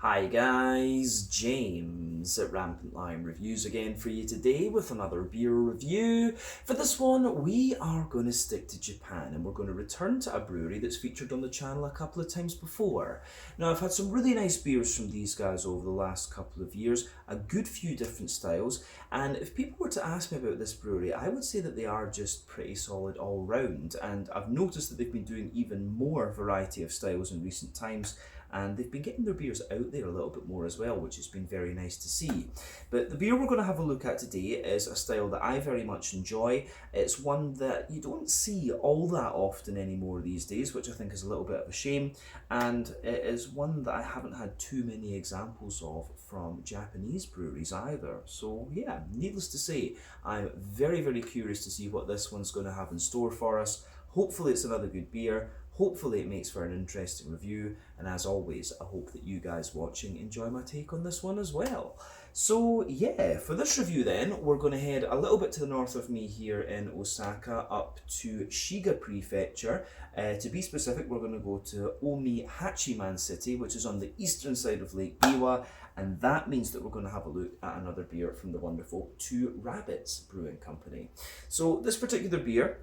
Hi guys, James at Rampant Lion Reviews again for you today with another beer review. For this one, we are going to stick to Japan and we're going to return to a brewery that's featured on the channel a couple of times before. Now, I've had some really nice beers from these guys over the last couple of years, a good few different styles, and if people were to ask me about this brewery, I would say that they are just pretty solid all round, and I've noticed that they've been doing even more variety of styles in recent times, and they've been getting their beers out there a little bit more as well, which has been very nice to see. But the beer we're going to have a look at today is a style that I very much enjoy. It's one that you don't see all that often anymore these days, which I think is a little bit of a shame, and it is one that I haven't had too many examples of from Japanese breweries either. So yeah, needless to say, I'm very curious to see what this one's going to have in store for us. Hopefully it's another good beer. Hopefully it makes for an interesting review, and as always, I hope that you guys watching enjoy my take on this one as well. So yeah, for this review then, we're going to head a little bit to the north of me here in Osaka up to Shiga Prefecture. To be specific, we're going to go to Omihachiman City, which is on the eastern side of Lake Biwa, and that means that we're going to have a look at another beer from the wonderful Two Rabbits Brewing Company. So this particular beer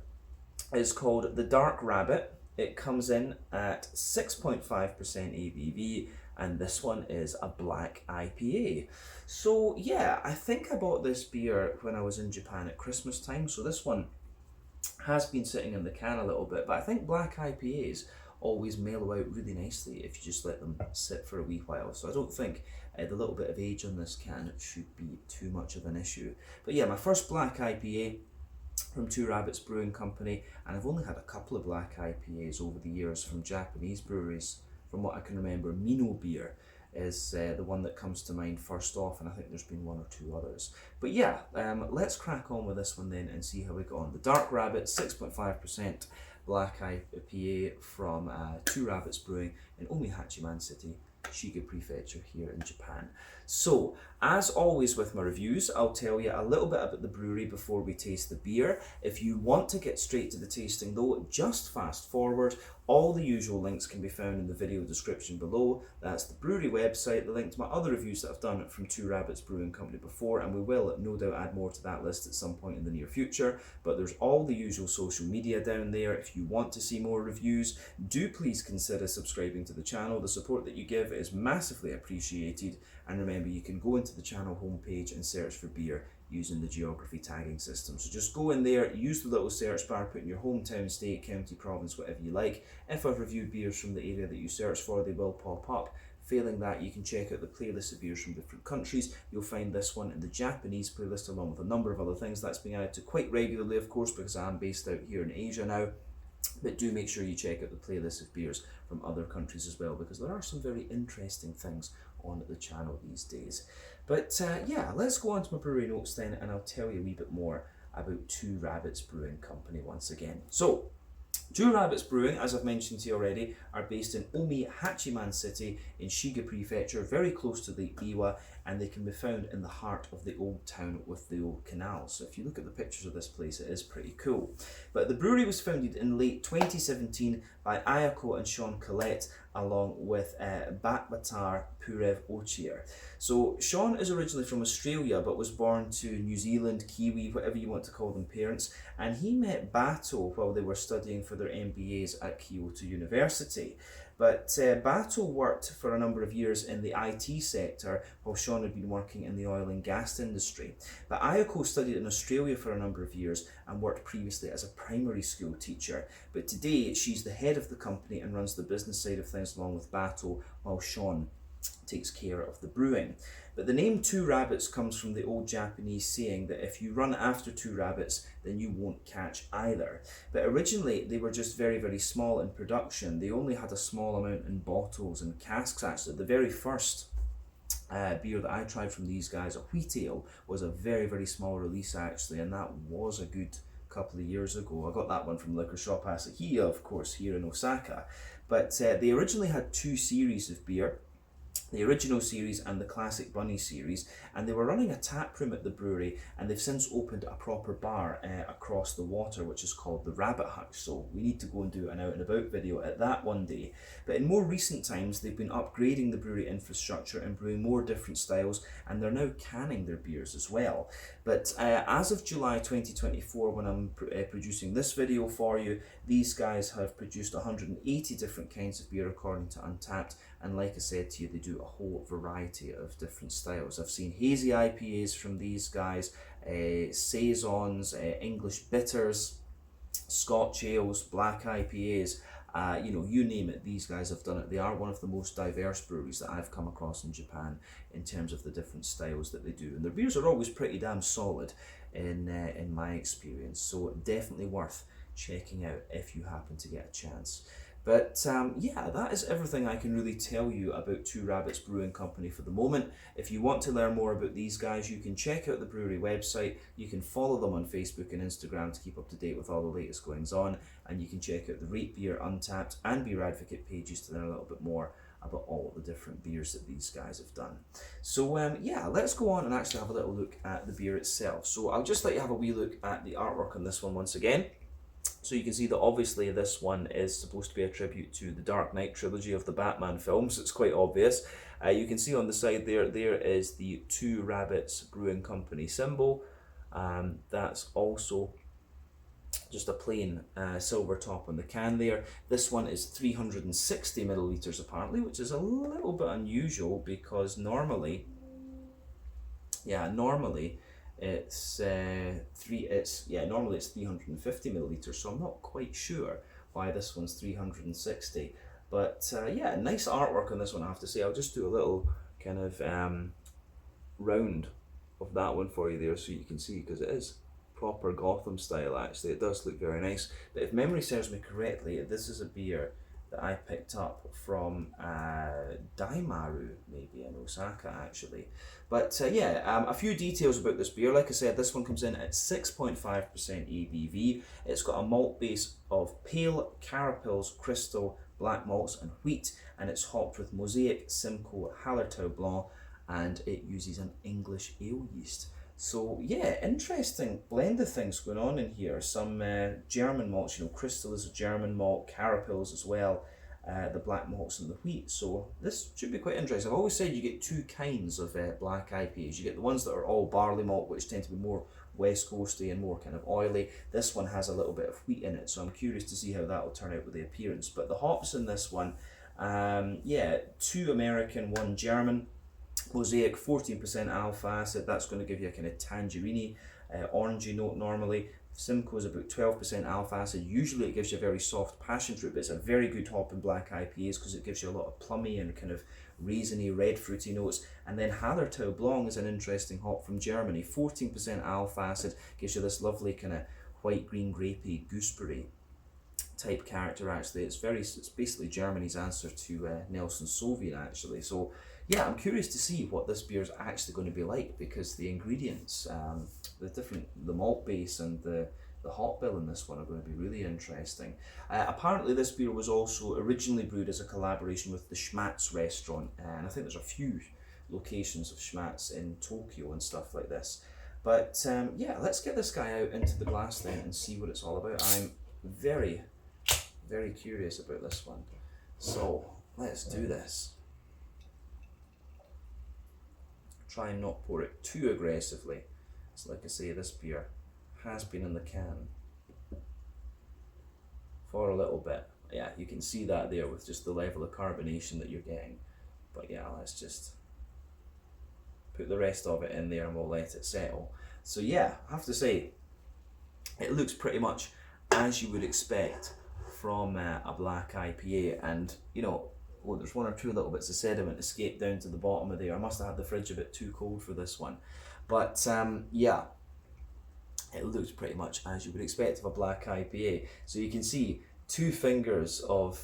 is called the Dark Rabbit. It comes in at 6.5% ABV, and this one is a black IPA. So yeah, I think I bought this beer when I was in Japan at Christmas time, so this one has been sitting in the can a little bit, but I think black IPAs always mellow out really nicely if you just let them sit for a wee while, so I don't think the little bit of age on this can should be too much of an issue. But yeah, my first black IPA from Two Rabbits Brewing Company, and I've only had a couple of black IPAs over the years from Japanese breweries. From what I can remember, Mino Beer is the one that comes to mind first off, and I think there's been one or two others. But yeah, let's crack on with this one then and see how we go on. The Dark Rabbit, 6.5% black IPA from Two Rabbits Brewing in Omihachiman City, Shiga Prefecture here in Japan. So, as always with my reviews, I'll tell you a little bit about the brewery before we taste the beer. If you want to get straight to the tasting though, just fast forward. All the usual links can be found in the video description below. That's the brewery website, the link to my other reviews that I've done from Two Rabbits Brewing Company before, and we will no doubt add more to that list at some point in the near future. But there's all the usual social media down there. If you want to see more reviews, do please consider subscribing to the channel. The support that you give is massively appreciated, and remember, you can go into the channel homepage and search for beer using the geography tagging system. So just go in there, use the little search bar, put in your hometown, state, county, province, whatever you like. If I've reviewed beers from the area that you search for, they will pop up. Failing that, you can check out the playlist of beers from different countries. You'll find this one in the Japanese playlist along with a number of other things. That's being added to quite regularly, of course, because I'm based out here in Asia now. But do make sure you check out the playlist of beers from other countries as well, because there are some very interesting things on the channel these days. But yeah, let's go on to my brewery notes then, and I'll tell you a wee bit more about Two Rabbits Brewing Company once again. So, Two Rabbits Brewing, as I've mentioned to you already, are based in Omihachiman City in Shiga Prefecture, very close to Lake Biwa, and they can be found in the heart of the old town with the old canal. So if you look at the pictures of this place, it is pretty cool. But the brewery was founded in late 2017 by Ayako and Sean Collette, along with Batbatar Purev Ochier. So Sean is originally from Australia, but was born to New Zealand, Kiwi, whatever you want to call them, parents, and he met Bato while they were studying for their MBAs at Kyoto University. But Bato worked for a number of years in the IT sector, while Sean had been working in the oil and gas industry. But Ayako studied in Australia for a number of years and worked previously as a primary school teacher. But today she's the head of the company and runs the business side of things along with Bato, while Sean takes care of the brewing. But the name Two Rabbits comes from the old Japanese saying that if you run after two rabbits, then you won't catch either. But originally they were just very small in production. They only had a small amount in bottles and casks actually. The very first beer that I tried from these guys, a wheat ale, was a very small release actually, and that was a good couple of years ago. I got that one from Liquor Shop Asahiya, of course, here in Osaka. But they originally had two series of beer. the original series and the classic bunny series, and they were running a tap room at the brewery, and they've since opened a proper bar across the water, which is called the Rabbit Hutch. So we need to go and do an out and about video at that one day. But in more recent times, they've been upgrading the brewery infrastructure and brewing more different styles, and they're now canning their beers as well. But as of July 2024, when I'm producing this video for you, these guys have produced 180 different kinds of beer according to Untappd, and like I said to you, they do a whole variety of different styles. I've seen hazy IPAs from these guys, saisons, English bitters, Scotch ales, black IPAs, you know, you name it, these guys have done it. They are one of the most diverse breweries that I've come across in Japan in terms of the different styles that they do. And their beers are always pretty damn solid in my experience. So definitely worth checking out if you happen to get a chance. But yeah, that is everything I can really tell you about Two Rabbits Brewing Company for the moment. If you want to learn more about these guys, you can check out the brewery website. You can follow them on Facebook and Instagram to keep up to date with all the latest goings on. And you can check out the Rate Beer, Untappd and Beer Advocate pages to learn a little bit more about all the different beers that these guys have done. So yeah, let's go on and actually have a little look at the beer itself. So I'll just let you have a wee look at the artwork on this one once again. So you can see that obviously this one is supposed to be a tribute to the Dark Knight trilogy of the Batman films. It's quite obvious. You can see on the side there is the Two Rabbits Brewing Company symbol. That's also just a plain silver top on the can there. This one is 360 milliliters apparently, which is a little bit unusual because normally it's normally it's 350 milliliters, so I'm not quite sure why this one's 360. But yeah, nice artwork on this one, I have to say. I'll just do a little kind of round of that one for you there so you can see, because it is proper Gotham style actually. It does look very nice. But if memory serves me correctly, this is a beer that I picked up from Daimaru, maybe in Osaka actually. But yeah, a few details about this beer. Like I said, this one comes in at 6.5% ABV. It's got a malt base of pale Carapils, Crystal, black malts and wheat, and it's hopped with Mosaic, Simcoe, Hallertau Blanc, and it uses an English ale yeast. So yeah, interesting blend of things going on in here. Some German malts, you know, Crystal is a German malt, Carapils as well, the black malts and the wheat. So this should be quite interesting. I've always said you get two kinds of black IPAs. You get the ones that are all barley malt, which tend to be more West Coasty and more kind of oily. This one has a little bit of wheat in it, so I'm curious to see how that will turn out with the appearance. But the hops in this one, yeah, 2 American, 1 German. Mosaic 14% alpha acid, that's going to give you a kind of tangerine, orangey note normally. Simcoe is about 12% alpha acid. Usually it gives you a very soft passion fruit, but it's a very good hop in black IPAs because it gives you a lot of plummy and kind of raisiny, red fruity notes. And then Hallertau Blanc is an interesting hop from Germany. 14% alpha acid gives you this lovely kind of white, green, grapey, gooseberry type character actually. It's basically Germany's answer to Nelson Sauvin actually. So yeah, I'm curious to see what this beer is actually going to be like, because the ingredients, the malt base and the hop bill in this one are going to be really interesting. Apparently this beer was also originally brewed as a collaboration with the Schmatz restaurant, and I think there's a few locations of Schmatz in Tokyo and stuff like this. But yeah, let's get this guy out into the glass then and see what it's all about. I'm very, very curious about this one. So let's do this. Try and not pour it too aggressively. So like I say, this beer has been in the can for a little bit. Yeah, you can see that there with just the level of carbonation that you're getting. But yeah, let's just put the rest of it in there and we'll let it settle. So yeah, I have to say, it looks pretty much as you would expect from a black IPA, and you know, well, there's 1 or 2 little bits of sediment escaped down to the bottom of there. I must have had the fridge a bit too cold for this one. But yeah, it looks pretty much as you would expect of a black IPA. So you can see 2 fingers of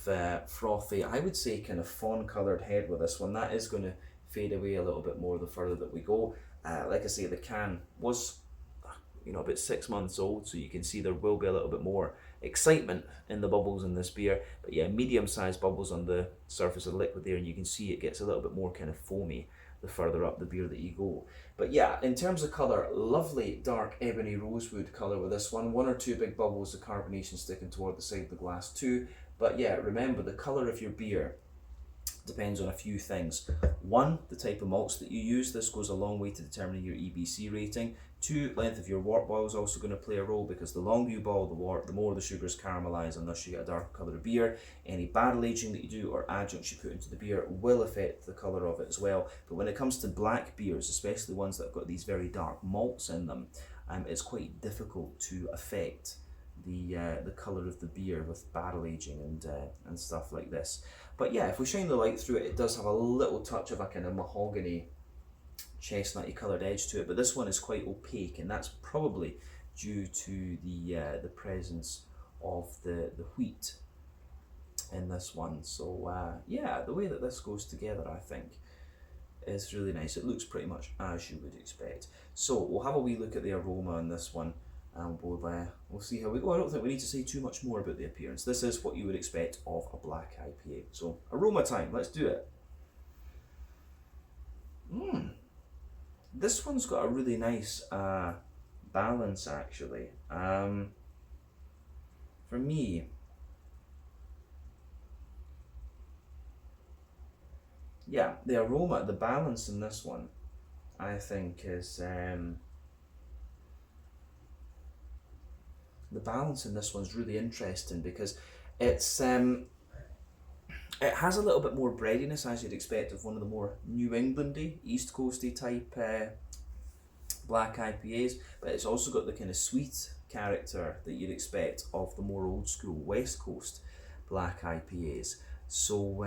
frothy, I would say kind of fawn coloured head with this one. That is going to fade away a little bit more the further that we go. Like I say, the can was, you know, about 6 months old, so you can see there will be a little bit more excitement in the bubbles in this beer. But yeah, medium-sized bubbles on the surface of the liquid there, and you can see it gets a little bit more kind of foamy the further up the beer that you go. But yeah, in terms of colour, lovely dark ebony rosewood colour with this one. One or two big bubbles of carbonation sticking toward the side of the glass too. But yeah, remember, the colour of your beer depends on a few things. One, the type of malts that you use. This goes a long way to determining your EBC rating. Two, length of your wort boil is also going to play a role, because the longer you boil the wort, the more the sugars caramelise, and thus you get a darker colour of beer. Any barrel aging that you do or adjuncts you put into the beer will affect the colour of it as well. But when it comes to black beers, especially ones that have got these very dark malts in them, it's quite difficult to affect the colour of the beer with barrel aging and stuff like this. But yeah, if we shine the light through it, it does have a little touch of a kind of mahogany, chestnutty coloured edge to it, but this one is quite opaque, and that's probably due to the presence of the wheat in this one. So yeah, the way that this goes together, I think, is really nice. It looks pretty much as you would expect. So we'll have a wee look at the aroma on this one, and we'll see how we go. I don't think we need to say too much more about the appearance. This is what you would expect of a black IPA. So aroma time, let's do it. This one's got a really nice balance, actually. For me, yeah, the aroma, the balance in this one, I think is the balance in this one's really interesting, because it's it has a little bit more breadiness, as you'd expect of one of the more New Englandy, East Coasty type black IPAs, but it's also got the kind of sweet character that you'd expect of the more old school West Coast black IPAs. So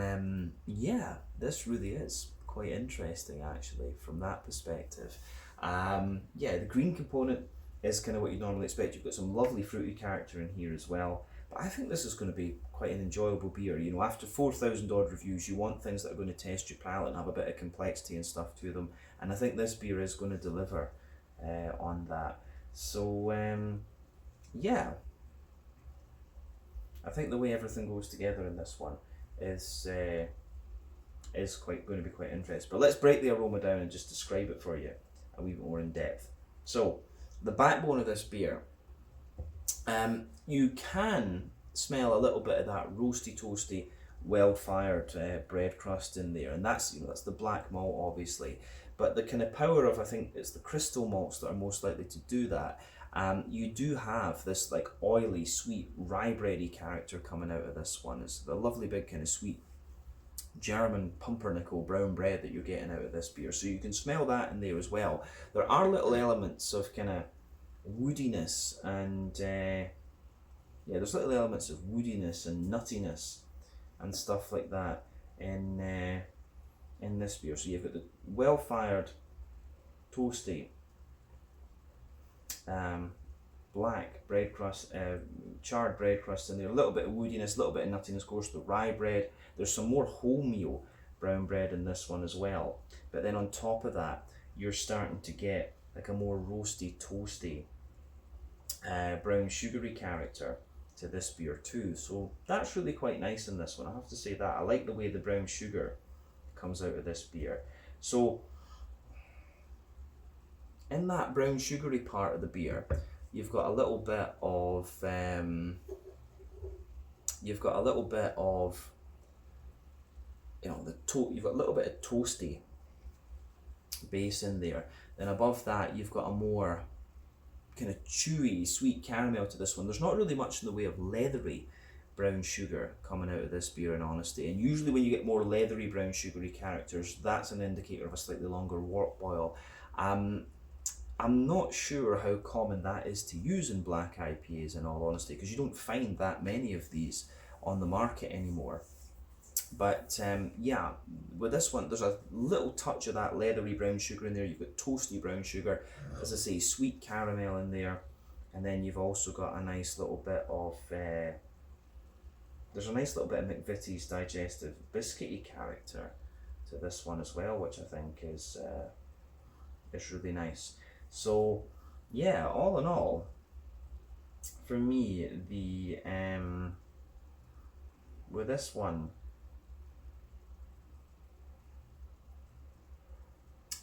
yeah, this really is quite interesting, actually, from that perspective. Yeah, the green component is kind of what you'd normally expect. You've got some lovely fruity character in here as well. But I think this is going to be quite an enjoyable beer. You know, after 4,000 odd reviews, you want things that are going to test your palate and have a bit of complexity and stuff to them. And I think this beer is going to deliver on that. So yeah, I think the way everything goes together in this one is going to be quite interesting. But let's break the aroma down and just describe it for you a wee bit more in depth. So the backbone of this beer, you can smell a little bit of that roasty, toasty, well-fired bread crust in there, and that's, you know, that's the black malt, obviously. But the kind of power of, I think it's the crystal malts that are most likely to do that. You do have this like oily, sweet, rye bready character coming out of this one. It's the lovely big kind of sweet German pumpernickel brown bread that you're getting out of this beer. So you can smell that in there as well. There are little elements of kind of woodiness and yeah, there's little elements of woodiness and nuttiness and stuff like that in this beer. So you've got the well-fired, toasty, black bread crust, charred bread crust in there, a little bit of woodiness, a little bit of nuttiness, of course, the rye bread. There's some more wholemeal brown bread in this one as well. But then on top of that, you're starting to get like a more roasty, toasty, brown sugary character to this beer too. So that's really quite nice in this one, I have to say that. I like the way the brown sugar comes out of this beer. So in that brown sugary part of the beer, you've got a little bit of you've got a little bit of, you know, you've got a little bit of toasty base in there. Then above that, you've got a more kind of chewy, sweet caramel to this one. There's not really much in the way of leathery brown sugar coming out of this beer, in honesty. And usually when you get more leathery brown sugary characters, that's an indicator of a slightly longer wort boil. I'm not sure how common that is to use in black IPAs, in all honesty, because you don't find that many of these on the market anymore. But yeah, with this one, there's a little touch of that leathery brown sugar in there. You've got toasty brown sugar, as I say, sweet caramel in there, and then you've also got a nice little bit of there's a nice little bit of McVitie's digestive biscuity character to this one as well, which I think is really nice. So yeah, all in all, for me, the with this one,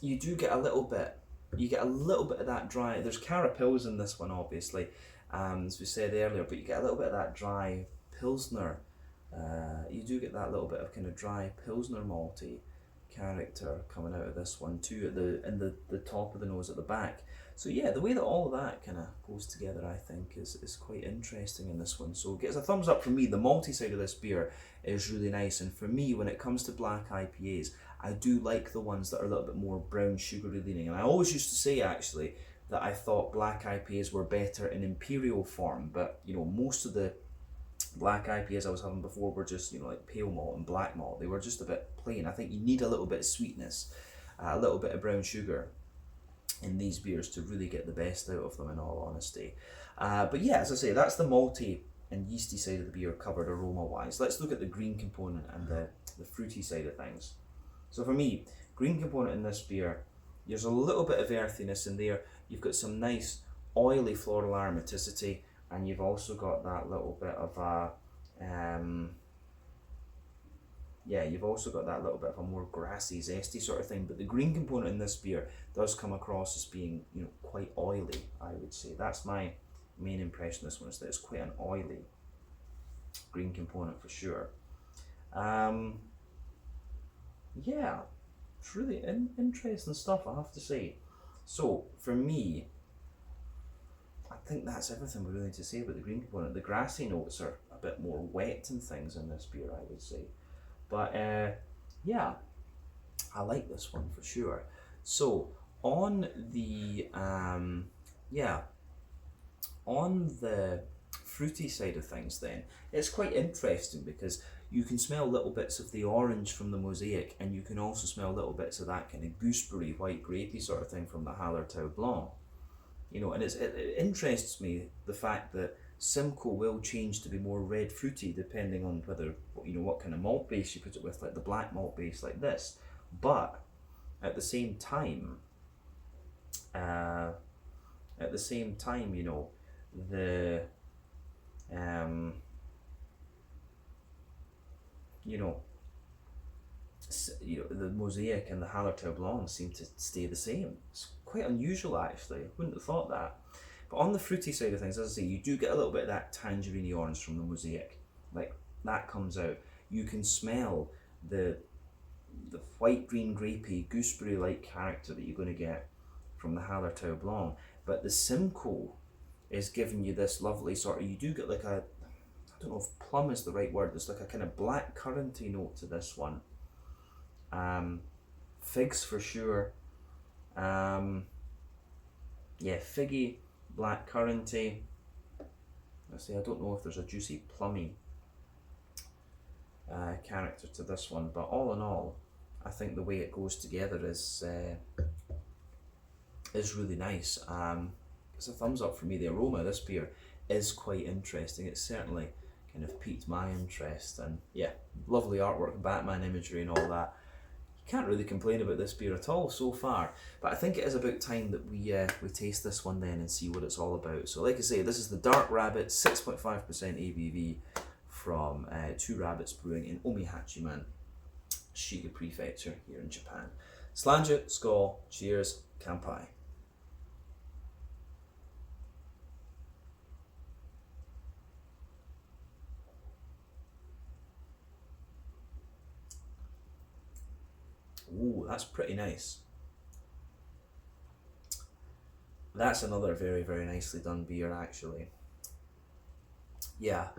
you do get a little bit. You get a little bit of that dry. There's carapils in this one, obviously, as we said earlier, but you get a little bit of that dry pilsner. You do get that little bit of kind of dry pilsner malty character coming out of this one too, at the top of the nose at the back. So yeah, the way that all of that kind of goes together, I think, is quite interesting in this one. So it gets a thumbs up from me. The malty side of this beer is really nice, and for me, when it comes to black IPAs, I do like the ones that are a little bit more brown sugary leaning. And I always used to say actually that I thought black IPAs were better in imperial form, but you know, most of the black IPAs I was having before were just, you know, like pale malt and black malt. They were just a bit plain. I think you need a little bit of sweetness, a little bit of brown sugar in these beers to really get the best out of them, in all honesty. But yeah, as I say, that's the malty and yeasty side of the beer covered aroma wise. Let's look at the green component and the fruity side of things. So for me, green component in this beer, there's a little bit of earthiness in there. You've got some nice oily floral aromaticity, and you've also got that little bit of a you've also got that little bit of a more grassy, zesty sort of thing. But the green component in this beer does come across as being, you know, quite oily, I would say. That's my main impression of this one, is that it's quite an oily green component for sure. Yeah, it's really interesting stuff, I have to say. So for me, I think that's everything we're really to say about the green component. The grassy notes are a bit more wet and things in this beer, I would say. But yeah, I like this one for sure. So on the on the fruity side of things, then it's quite interesting because you can smell little bits of the orange from the Mosaic, and you can also smell little bits of that kind of gooseberry, white grapey sort of thing from the Hallertau Blanc. You know, and it interests me the fact that Simcoe will change to be more red fruity depending on whether, you know, what kind of malt base you put it with, like the black malt base like this. But at the same time, you know, the the Mosaic and the Hallertau Blanc seem to stay the same. It's quite unusual, actually. I wouldn't have thought that. But on the fruity side of things, as I say, you do get a little bit of that tangerine orange from the Mosaic. Like, that comes out. You can smell the white, green, grapey, gooseberry-like character that you're going to get from the Hallertau Blanc. But the Simcoe is giving you this lovely sort of, you do get like a, I don't know if plum is the right word, there's like a kind of black curranty note to this one. Figs for sure. Yeah, figgy, black curranty. I say, I don't know if there's a juicy plummy character to this one, but all in all, I think the way it goes together is really nice. It's a thumbs up for me. The aroma of this beer is quite interesting. It's certainly kind of piqued my interest, and yeah, lovely artwork, Batman imagery and all that. Can't really complain about this beer at all so far, but I think it is about time that we taste this one then and see what it's all about. So like I say, this is the Dark Rabbit, 6.5% ABV from Two Rabbits Brewing in Omihachiman, Shiga Prefecture here in Japan. Slàinte, skål, cheers, kanpai. Ooh, that's pretty nice. That's another very, very nicely done beer, actually. Yeah.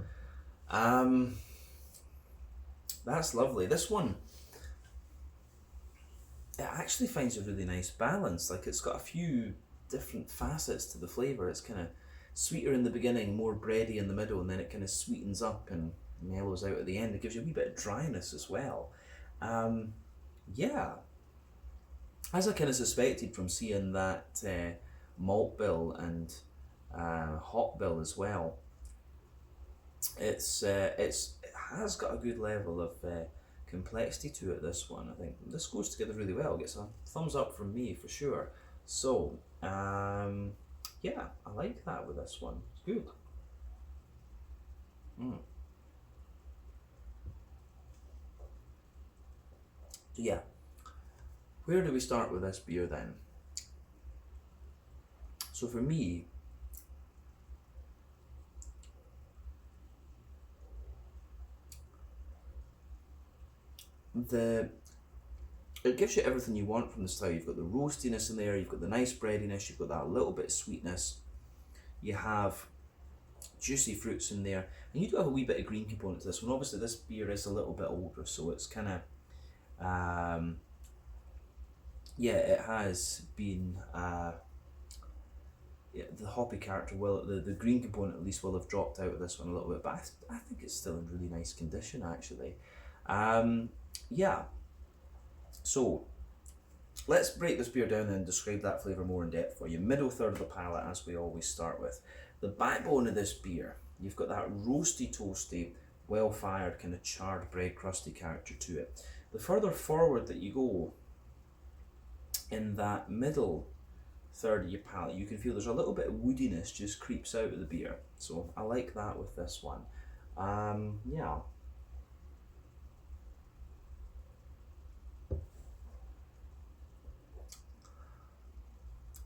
That's lovely. This one, it actually finds a really nice balance. Like, it's got a few different facets to the flavour. It's kind of sweeter in the beginning, more bready in the middle, and then it kind of sweetens up and mellows out at the end. It gives you a wee bit of dryness as well. Yeah, as I kind of suspected from seeing that malt bill and hop bill as well, it has got a good level of complexity to it. This one, I think this goes together really well. It gets a thumbs up from me for sure. So yeah, I like that with this one. It's good. So yeah, where do we start with this beer then? So for me, it gives you everything you want from the style. You've got the roastiness in there, you've got the nice breadiness, you've got that little bit of sweetness, you have juicy fruits in there, and you do have a wee bit of green component to this one. Obviously this beer is a little bit older, so it's kind of yeah, it has been yeah, the hoppy character will, the green component at least will have dropped out of this one a little bit, but I think it's still in really nice condition actually. Yeah, so let's break this beer down and describe that flavour more in depth for you. Middle third of the palate, as we always start with. The backbone of this beer, you've got that roasty, toasty, well-fired, kind of charred bread crusty character to it. The further forward that you go in that middle third of your palate, you can feel there's a little bit of woodiness just creeps out of the beer. So I like that with this one. Yeah.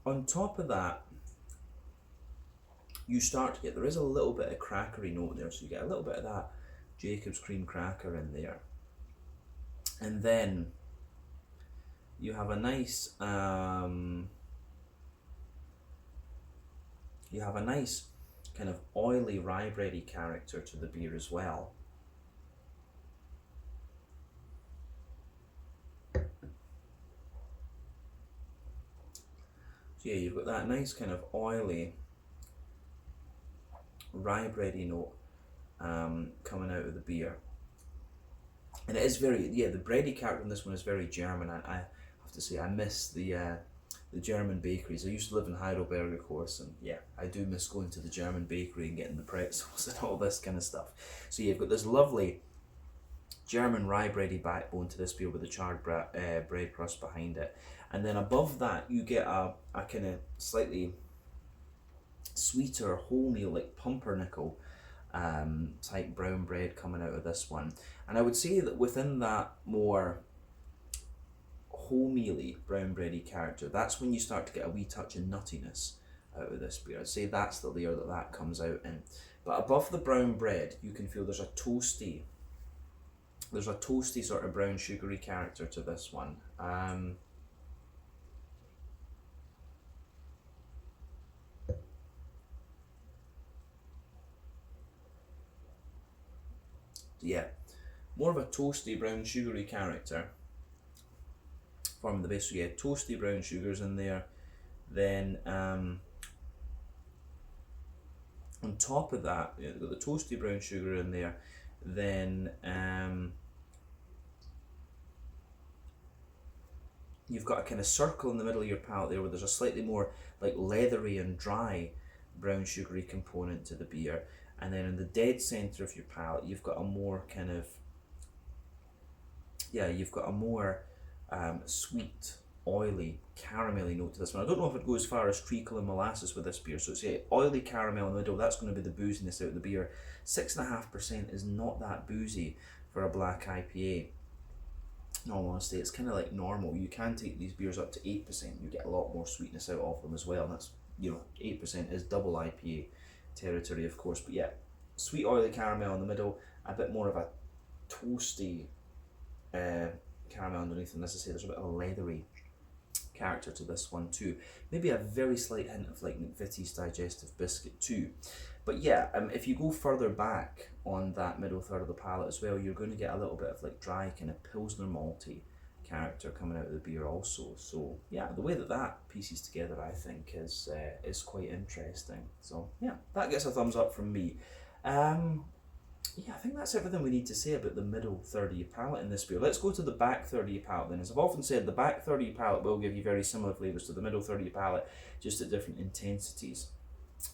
On top of that, you start to get, there is a little bit of crackery note there, so you get a little bit of that Jacob's cream cracker in there. And then you have a nice kind of oily rye bready character to the beer as well. So yeah, you've got that nice kind of oily rye bready note coming out of the beer. And it is very, yeah, the bready character in this one is very German. I have to say, I miss the German bakeries. I used to live in Heidelberg, of course, and yeah, I do miss going to the German bakery and getting the pretzels and all this kind of stuff. So you've got this lovely German rye bready backbone to this beer with the charred bread crust behind it. And then above that, you get a kind of slightly sweeter wholemeal, like pumpernickel type brown bread coming out of this one. And I would say that within that more wholemealy brown bready character, that's when you start to get a wee touch of nuttiness out of this beer. I'd say that's the layer that comes out in. But above the brown bread, you can feel there's a toasty sort of brown sugary character to this one. Yeah, more of a toasty brown sugary character from the base. So yeah, toasty brown sugars in there. Then on top of that, yeah, you've got the toasty brown sugar in there. Then you've got a kind of circle in the middle of your palate there where there's a slightly more like leathery and dry brown sugary component to the beer. And then in the dead centre of your palate, you've got a more kind of, yeah, you've got a more sweet, oily, caramelly note to this one. I don't know if it goes as far as treacle and molasses with this beer. So it's oily caramel in the middle, that's going to be the booziness out of the beer. 6.5% is not that boozy for a black IPA. In all honesty, it's kind of like normal. You can take these beers up to 8%. You get a lot more sweetness out of them as well. And that's, 8% is double IPA territory, of course. But yeah, sweet oily caramel in the middle, a bit more of a toasty caramel underneath, and as I say, there's a bit of a leathery character to this one too. Maybe a very slight hint of like McVitie's digestive biscuit too. But yeah, if you go further back on that middle third of the palate as well, you're going to get a little bit of like dry kind of Pilsner malty character coming out of the beer also. So yeah, the way that pieces together, I think, is quite interesting. So yeah, that gets a thumbs up from me. Yeah, I think that's everything we need to say about the middle third of your palate in this beer. Let's go to the back third of your palate then. As I've often said, the back third of your palate will give you very similar flavours to the middle third of your palate, just at different intensities.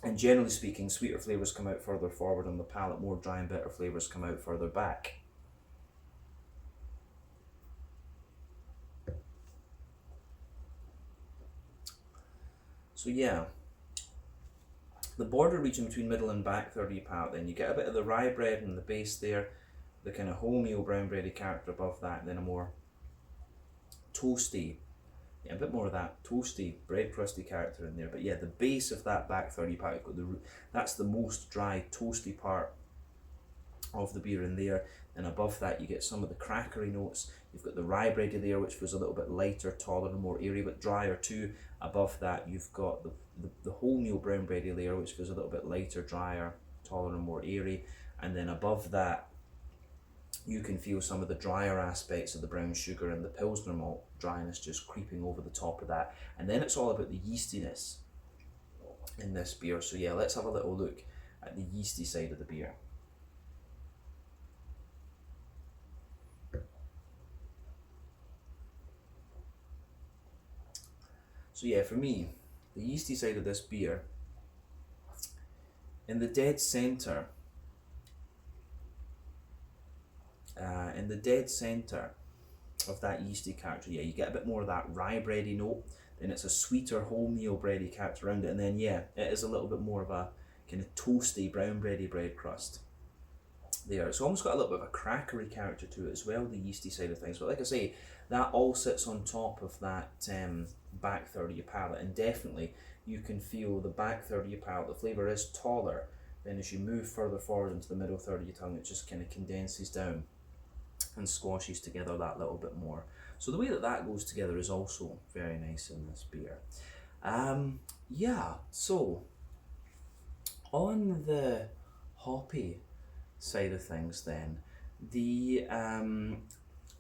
And generally speaking, sweeter flavours come out further forward on the palate, more dry and bitter flavours come out further back. So yeah, The border region between middle and back third of your palate, then you get a bit of the rye bread in the base there, the kind of wholemeal brown bready character above that, and then a more toasty, yeah, a bit more of that toasty bread crusty character in there. But yeah, the base of that back third of your palate, that's the most dry toasty part of the beer in there. And above that you get some of the crackery notes. You've got the rye bready there, which was a little bit lighter, taller and more airy, but drier too. Above that you've got the wholemeal brown bready layer, which was a little bit lighter, drier, taller and more airy. And then above that you can feel some of the drier aspects of the brown sugar and the Pilsner malt dryness just creeping over the top of that. And then it's all about the yeastiness in this beer. So yeah, let's have a little look at the yeasty side of the beer. So yeah, for me, the yeasty side of this beer, in the dead centre, of that yeasty character, yeah, you get a bit more of that rye bready note, then it's a sweeter wholemeal bready character around it, and then yeah, it is a little bit more of a kind of toasty brown bready bread crust there. It's almost got a little bit of a crackery character to it as well, the yeasty side of things. But like I say, that all sits on top of that back third of your palate, and definitely you can feel the back third of your palate, the flavour is taller. Then as you move further forward into the middle third of your tongue, it just kind of condenses down and squashes together that little bit more. So the way that that goes together is also very nice in this beer. Yeah, so on the hoppy side of things then, the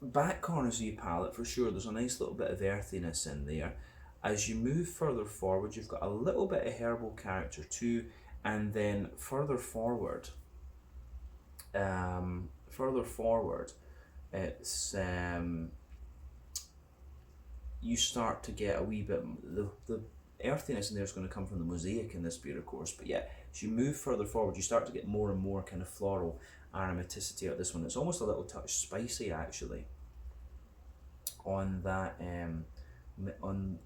back corners of your palate, for sure, there's a nice little bit of earthiness in there. As you move further forward, you've got a little bit of herbal character too, and then further forward, it's you start to get a wee bit, the earthiness in there is going to come from the mosaic in this beer, of course, but yeah, as you move further forward, you start to get more and more kind of floral aromaticity out of this one. It's almost a little touch spicy actually on that on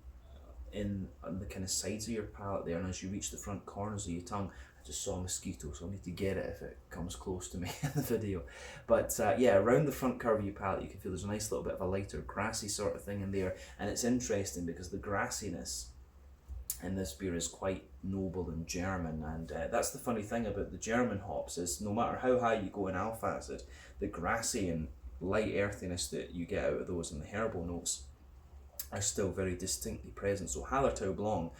the kind of sides of your palate there, and as you reach the front corners of your tongue, I just saw a mosquito, so I need to get it if it comes close to me in the video. But yeah, around the front curve of your palate, you can feel there's a nice little bit of a lighter grassy sort of thing in there, and it's interesting because the grassiness in this beer is quite noble and German, and that's the funny thing about the German hops, is no matter how high you go in alpha acid, the grassy and light earthiness that you get out of those and the herbal notes are still very distinctly present. So Hallertau Blanc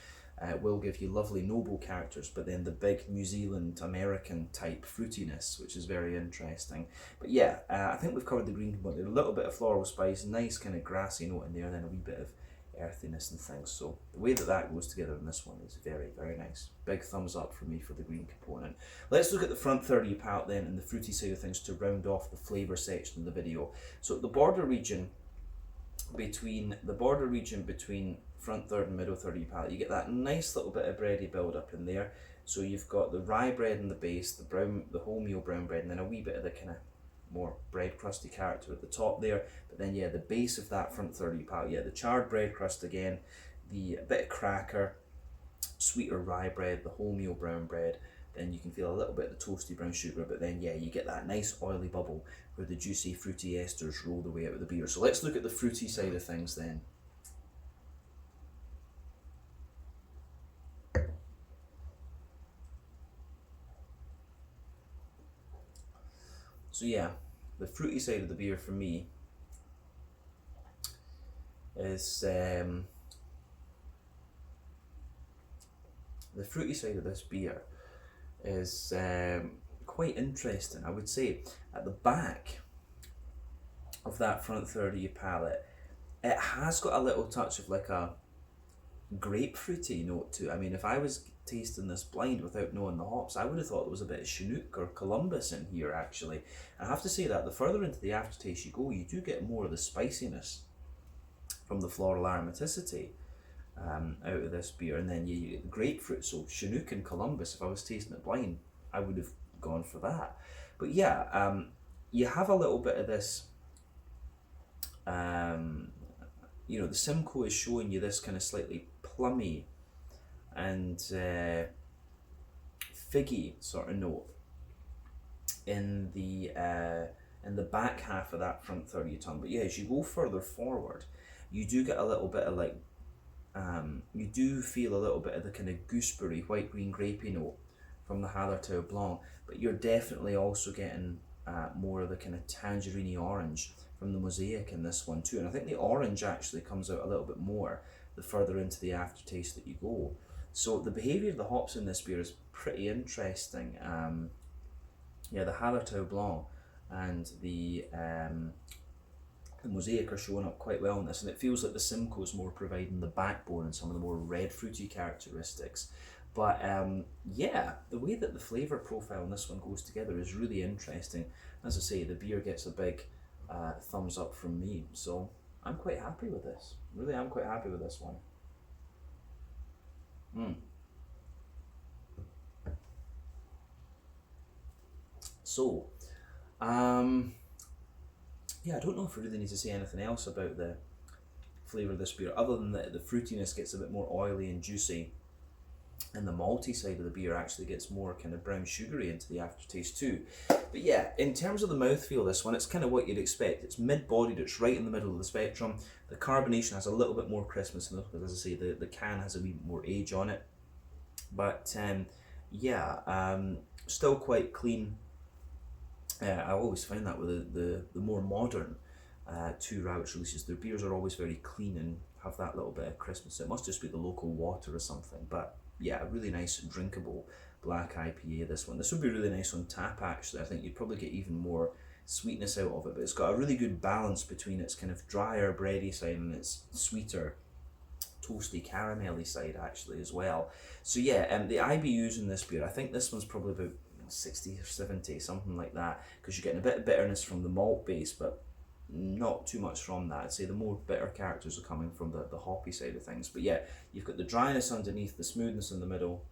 will give you lovely noble characters, but then the big New Zealand American type fruitiness, which is very interesting. But yeah, I think we've covered the green component. A little bit of floral spice, nice kind of grassy note in there, and then a wee bit of earthiness and things. So the way that that goes together in this one is very, very nice. Big thumbs up for me for the green component. Let's look at the front third of your palate then, and the fruity side of things to round off the flavour section of the video. So the border region between front third and middle third of your palate, you get that nice little bit of bready build up in there. So you've got the rye bread in the base, the wholemeal brown bread, and then a wee bit of the kind of more bread crusty character at the top there. But then yeah, the base of that front third of your palate, yeah, the charred bread crust again, the bit of cracker, sweeter rye bread, the wholemeal brown bread. Then you can feel a little bit of the toasty brown sugar, but then yeah, you get that nice oily bubble where the juicy fruity esters roll the way out of the beer. So let's look at the fruity side of things then. So yeah, the fruity side of the beer for me is the fruity side of this beer is quite interesting, I would say. At the back of that front third of your palate, it has got a little touch of like a grapefruity note to it. I mean, if I was tasting this blind without knowing the hops, I would have thought there was a bit of Chinook or Columbus in here actually. I have to say that the further into the aftertaste you go, you do get more of the spiciness from the floral aromaticity out of this beer, and then you get the grapefruit. So Chinook and Columbus, if I was tasting it blind, I would have gone for that. But yeah, you have a little bit of this, you know, the Simcoe is showing you this kind of slightly plummy and figgy sort of note in the back half of that front third of your tongue. But yeah, as you go further forward, you do get a little bit of like, you do feel a little bit of the kind of gooseberry, white green grapey note from the Hallertau Blanc, but you're definitely also getting more of the kind of tangerine orange from the Mosaic in this one too. And I think the orange actually comes out a little bit more the further into the aftertaste that you go. So the behaviour of the hops in this beer is pretty interesting. Yeah, the Hallertau Blanc and the Mosaic are showing up quite well in this, and it feels like the Simcoe is more providing the backbone and some of the more red fruity characteristics. But yeah, the way that the flavour profile in this one goes together is really interesting. As I say, the beer gets a big thumbs up from me, so I'm quite happy with this. Really, I'm quite happy with this one. So, yeah, I don't know if we really need to say anything else about the flavour of this beer, other than that the fruitiness gets a bit more oily and juicy, and the malty side of the beer actually gets more kind of brown sugary into the aftertaste too. But yeah, in terms of the mouthfeel, this one, it's kind of what you'd expect. It's mid-bodied, it's right in the middle of the spectrum. The carbonation has a little bit more crispness in it, because as I say, the can has a wee bit more age on it. But yeah, still quite clean. I always find that with the more modern two Rabbits releases, their beers are always very clean and have that little bit of crispness. It must just be the local water or something. But yeah, a really nice drinkable black IPA, this one. This would be really nice on tap actually. I think you'd probably get even more sweetness out of it, but it's got a really good balance between its kind of drier bready side and its sweeter toasty caramelly side actually as well. So yeah, the IBUs in this beer, I think this one's probably about 60 or 70, something like that, because you're getting a bit of bitterness from the malt base, but not too much from that. I'd say the more bitter characters are coming from the hoppy side of things. But yeah, you've got the dryness underneath, the smoothness in the middle,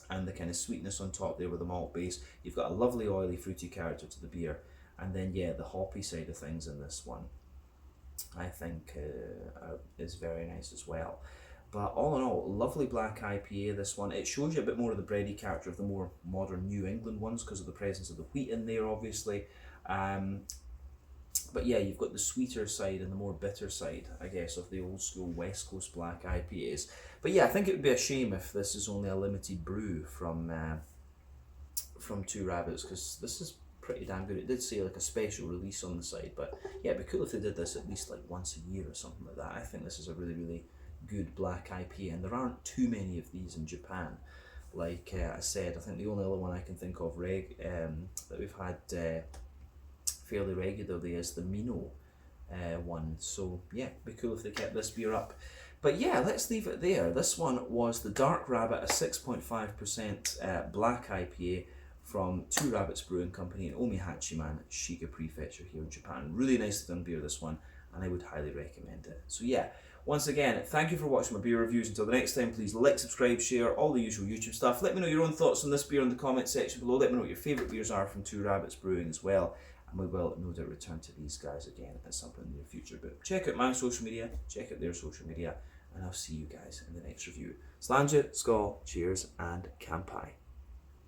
and the kind of sweetness on top there with the malt base. You've got a lovely oily fruity character to the beer, and then yeah, the hoppy side of things in this one I think is very nice as well. But all in all, lovely black IPA, this one. It shows you a bit more of the bready character of the more modern New England ones because of the presence of the wheat in there, obviously. But yeah, you've got the sweeter side and the more bitter side, I guess, of the old school West Coast black IPAs. But yeah, I think it would be a shame if this is only a limited brew from Two Rabbits, because this is pretty damn good. It did say like a special release on the side, but yeah, it'd be cool if they did this at least like once a year or something like that. I think this is a really, really good black IPA, and there aren't too many of these in Japan. Like I said, I think the only other one I can think of that we've had fairly regularly is the Mino one. So yeah, it'd be cool if they kept this beer up. But yeah, let's leave it there. This one was the Dark Rabbit, a 6.5% black IPA from Two Rabbits Brewing Company in Omihachiman, Shiga Prefecture here in Japan. Really nicely done beer, this one, and I would highly recommend it. So yeah, once again, thank you for watching my beer reviews. Until the next time, please like, subscribe, share, all the usual YouTube stuff. Let me know your own thoughts on this beer in the comment section below. Let me know what your favourite beers are from Two Rabbits Brewing as well. And we will no doubt return to these guys again at some point in the near future. But check out my social media, check out their social media, and I'll see you guys in the next review. Slàinte, skål, cheers, and kampai.